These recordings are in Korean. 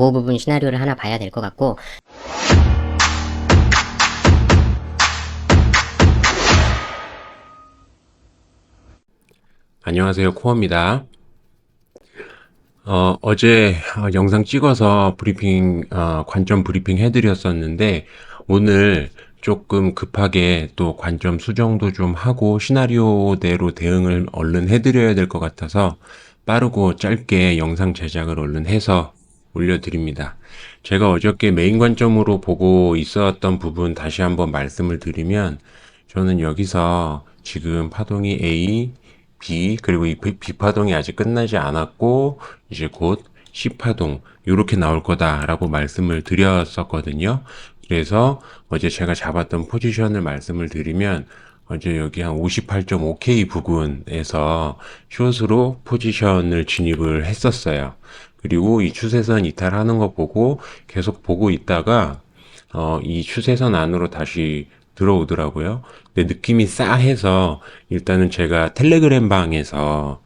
그 부분 시나리오를 하나 봐야 될 것 같고, 안녕하세요. 코어입니다. 어제 영상 찍어서 브리핑, 관점 브리핑 해드렸었는데, 오늘 조금 급하게 또 관점 수정도 좀 하고 시나리오대로 대응을 얼른 해드려야 될 것 같아서 빠르고 짧게 영상 제작을 얼른 해서 올려드립니다. 제가 어저께 메인 관점으로 보고 있었던 부분 다시 한번 말씀을 드리면, 저는 여기서 지금 파동이 A, B, 그리고 이 B파동이 아직 끝나지 않았고, 이제 곧 C파동, 요렇게 나올 거다라고 말씀을 드렸었거든요. 그래서 어제 제가 잡았던 포지션을 말씀을 드리면, 어제 여기 한 58.5K 부근에서 숏으로 포지션을 진입을 했었어요. 그리고 이 추세선 이탈하는 거 보고 계속 보고 있다가, 이 추세선 안으로 다시 들어오더라고요. 근데 느낌이 싸해서 일단은 제가 텔레그램 방에서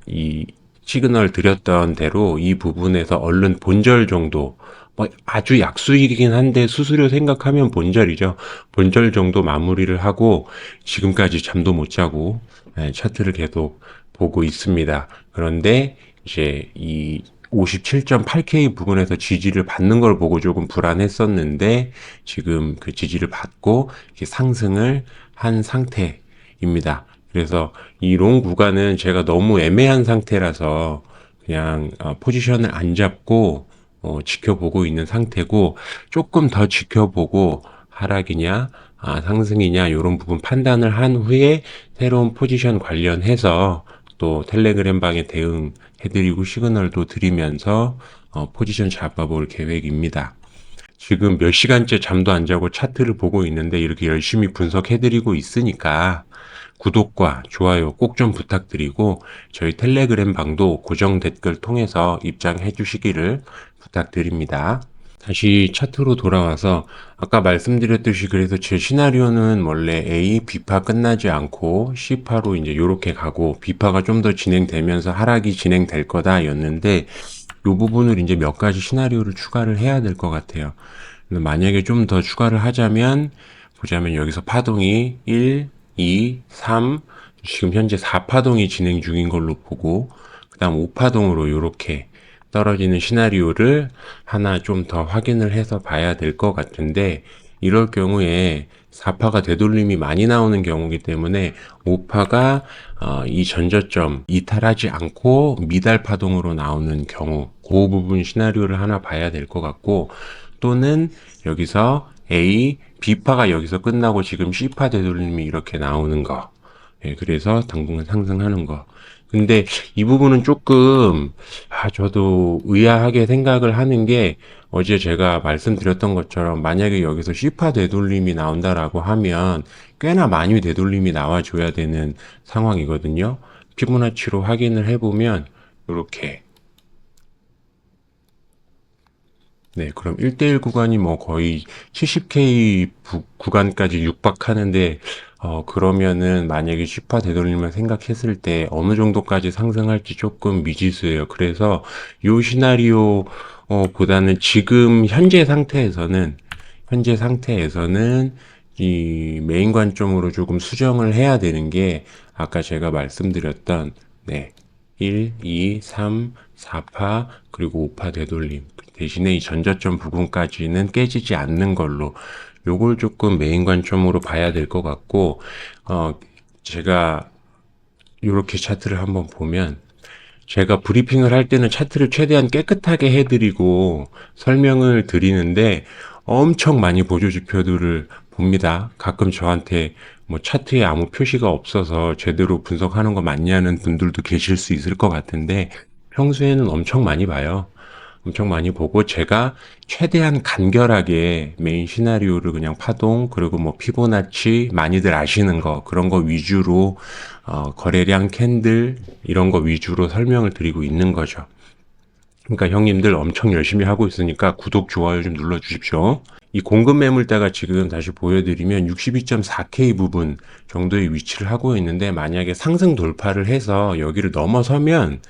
이 시그널 드렸던 대로 이 부분에서 얼른 본절 정도, 뭐 아주 약수이긴 한데 수수료 생각하면 본절이죠. 본절 정도 마무리를 하고 지금까지 잠도 못 자고 차트를 계속 보고 있습니다. 그런데 이제 이 57.8K 부근에서 지지를 받는 걸 보고 조금 불안했었는데 지금 그 지지를 받고 이렇게 상승을 한 상태입니다. 그래서 이 롱 구간은 제가 너무 애매한 상태라서 그냥 포지션을 안 잡고 지켜보고 있는 상태고, 조금 더 지켜보고 하락이냐 상승이냐 이런 부분 판단을 한 후에 새로운 포지션 관련해서 또 텔레그램 방에 대응해드리고 시그널도 드리면서 포지션 잡아볼 계획입니다. 지금 몇 시간째 잠도 안 자고 차트를 보고 있는데 이렇게 열심히 분석해드리고 있으니까 구독과 좋아요 꼭 좀 부탁드리고, 저희 텔레그램 방도 고정 댓글 통해서 입장해 주시기를 부탁드립니다. 다시 차트로 돌아와서 아까 말씀드렸듯이, 그래서 제 시나리오는 원래 A, B파 끝나지 않고 C파로 이제 요렇게 가고 B파가 좀 더 진행되면서 하락이 진행될 거다 였는데, 요 부분을 이제 몇 가지 시나리오를 추가를 해야 될 것 같아요. 만약에 좀 더 추가를 하자면, 보자면 여기서 파동이 1, 2, 3, 지금 현재 4파동이 진행 중인 걸로 보고, 그 다음 5파동으로 이렇게 떨어지는 시나리오를 하나 좀 더 확인을 해서 봐야 될 것 같은데, 이럴 경우에 4파가 되돌림이 많이 나오는 경우이기 때문에 5파가 이 전저점 이탈하지 않고 미달 파동으로 나오는 경우, 그 부분 시나리오를 하나 봐야 될 것 같고, 또는 여기서 A, B파가 여기서 끝나고 지금 C파 되돌림이 이렇게 나오는 거. 예, 그래서 당분간 상승하는 거. 근데 이 부분은 조금, 저도 의아하게 생각을 하는 게, 어제 제가 말씀드렸던 것처럼 만약에 여기서 C파 되돌림이 나온다라고 하면 꽤나 많이 되돌림이 나와줘야 되는 상황이거든요. 피보나치로 확인을 해보면, 이렇게. 네, 그럼 1대1 구간이 뭐 거의 70K 구간까지 육박하는데, 그러면은 만약에 10파 되돌림을 생각했을 때 어느 정도까지 상승할지 조금 미지수예요. 그래서 요 시나리오, 보다는 지금 현재 상태에서는 이 메인 관점으로 조금 수정을 해야 되는 게, 아까 제가 말씀드렸던, 네, 1, 2, 3, 4파, 그리고 5파 되돌림. 대신에 이 전저점 부분까지는 깨지지 않는 걸로, 요걸 조금 메인 관점으로 봐야 될 것 같고, 제가 요렇게 차트를 한번 보면, 제가 브리핑을 할 때는 차트를 최대한 깨끗하게 해드리고 설명을 드리는데 엄청 많이 보조 지표들을 봅니다. 가끔 저한테 뭐 차트에 아무 표시가 없어서 제대로 분석하는 거 맞냐는 분들도 계실 수 있을 것 같은데, 평소에는 엄청 많이 봐요. 엄청 많이 보고 제가 최대한 간결하게 메인 시나리오를 그냥 파동, 그리고 뭐 피보나치 많이들 아시는 거, 그런 거 위주로 거래량 캔들 이런 거 위주로 설명을 드리고 있는 거죠. 그러니까 형님들 엄청 열심히 하고 있으니까 구독, 좋아요 좀 눌러주십시오. 이 공급 매물대가 지금 다시 보여드리면 62.4K 부분 정도의 위치를 하고 있는데, 만약에 상승 돌파를 해서 여기를 넘어서면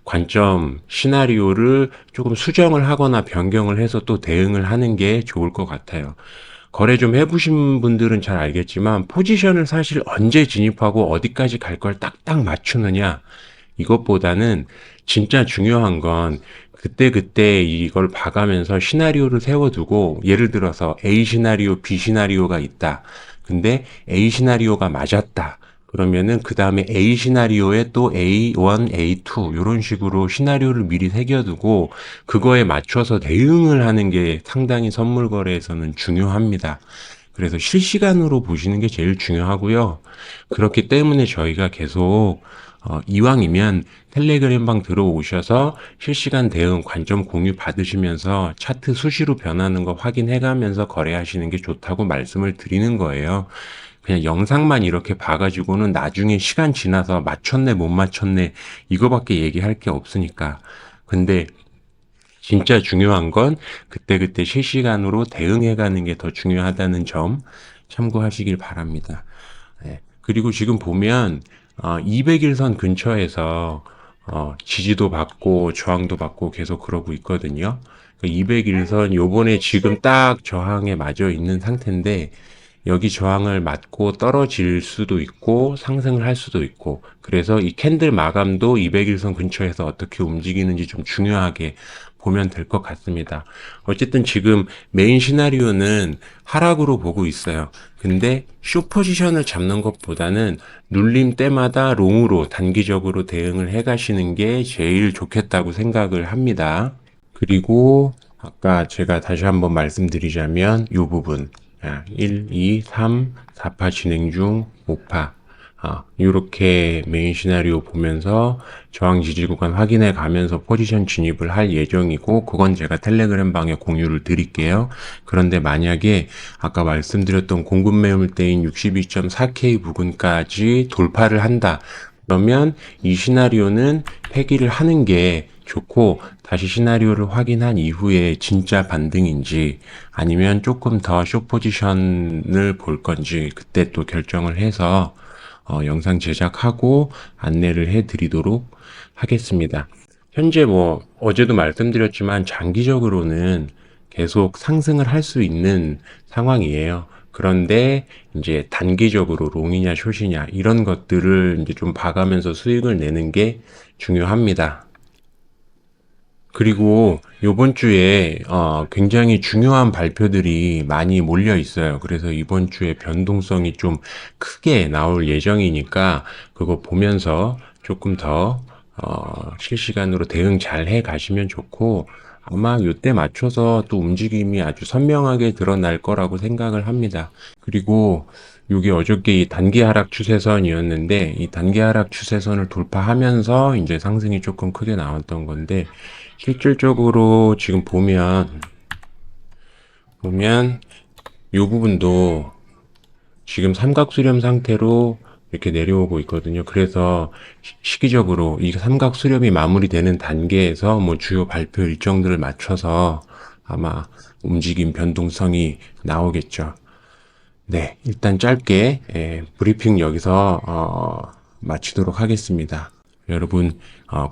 관점 시나리오를 조금 수정을 하거나 변경을 해서 또 대응을 하는 게 좋을 것 같아요. 거래 좀 해보신 분들은 잘 알겠지만, 포지션을 사실 언제 진입하고 어디까지 갈 걸 딱딱 맞추느냐, 이것보다는 진짜 중요한 건 그때그때 이걸 봐가면서 시나리오를 세워두고, 예를 들어서 A 시나리오, B 시나리오가 있다. 근데 A 시나리오가 맞았다. 그러면은 그 다음에 A 시나리오에 또 A1, A2 이런 식으로 시나리오를 미리 새겨두고 그거에 맞춰서 대응을 하는 게 상당히 선물 거래에서는 중요합니다. 그래서 실시간으로 보시는 게 제일 중요하고요. 그렇기 때문에 저희가 계속 이왕이면 텔레그램방 들어오셔서 실시간 대응 관점 공유 받으시면서 차트 수시로 변하는 거 확인해가면서 거래하시는 게 좋다고 말씀을 드리는 거예요. 그냥 영상만 이렇게 봐가지고는 나중에 시간 지나서 맞췄네 못 맞췄네 이거밖에 얘기할 게 없으니까. 근데 진짜 중요한 건 그때그때 실시간으로 대응해가는 게 더 중요하다는 점 참고하시길 바랍니다. 네. 그리고 지금 보면 200일선 근처에서 지지도 받고 저항도 받고 계속 그러고 있거든요. 200일선 요번에 지금 딱 저항에 맞아 있는 상태인데, 여기 저항을 맞고 떨어질 수도 있고 상승을 할 수도 있고, 그래서 이 캔들 마감도 200일선 근처에서 어떻게 움직이는지 좀 중요하게 보면 될 것 같습니다. 어쨌든 지금 메인 시나리오는 하락으로 보고 있어요. 근데 숏 포지션을 잡는 것보다는 눌림 때마다 롱으로 단기적으로 대응을 해 가시는 게 제일 좋겠다고 생각을 합니다. 그리고 아까 제가 다시 한번 말씀드리자면 이 부분 1, 2, 3, 4파 진행 중 5파 이렇게 메인 시나리오 보면서 저항 지지 구간 확인해 가면서 포지션 진입을 할 예정이고, 그건 제가 텔레그램 방에 공유를 드릴게요. 그런데 만약에 아까 말씀드렸던 공급 매물대인 62.4K 부근까지 돌파를 한다. 그러면 이 시나리오는 폐기를 하는 게 좋고, 다시 시나리오를 확인한 이후에 진짜 반등인지 아니면 조금 더 숏 포지션을 볼 건지 그때 또 결정을 해서 영상 제작하고 안내를 해 드리도록 하겠습니다. 현재 뭐 어제도 말씀드렸지만 장기적으로는 계속 상승을 할 수 있는 상황이에요. 그런데 이제 단기적으로 롱이냐 숏이냐 이런 것들을 이제 좀 봐가면서 수익을 내는 게 중요합니다. 그리고 요번 주에 굉장히 중요한 발표들이 많이 몰려 있어요. 그래서 이번 주에 변동성이 좀 크게 나올 예정이니까 그거 보면서 조금 더 실시간으로 대응 잘 해 가시면 좋고, 아마 요때 맞춰서 또 움직임이 아주 선명하게 드러날 거라고 생각을 합니다. 그리고 요게 어저께 이 단기 하락 추세선이었는데, 이 단기 하락 추세선을 돌파하면서 이제 상승이 조금 크게 나왔던 건데, 실질적으로 지금 보면 요 부분도 지금 삼각수렴 상태로 이렇게 내려오고 있거든요. 그래서 시기적으로 이 삼각수렴이 마무리되는 단계에서 뭐 주요 발표 일정들을 맞춰서 아마 움직임 변동성이 나오겠죠. 네, 일단 짧게 브리핑 여기서 마치도록 하겠습니다. 여러분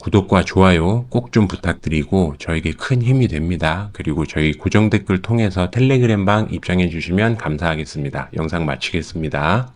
구독과 좋아요 꼭 좀 부탁드리고 저에게 큰 힘이 됩니다. 그리고 저희 고정 댓글 통해서 텔레그램방 입장해 주시면 감사하겠습니다. 영상 마치겠습니다.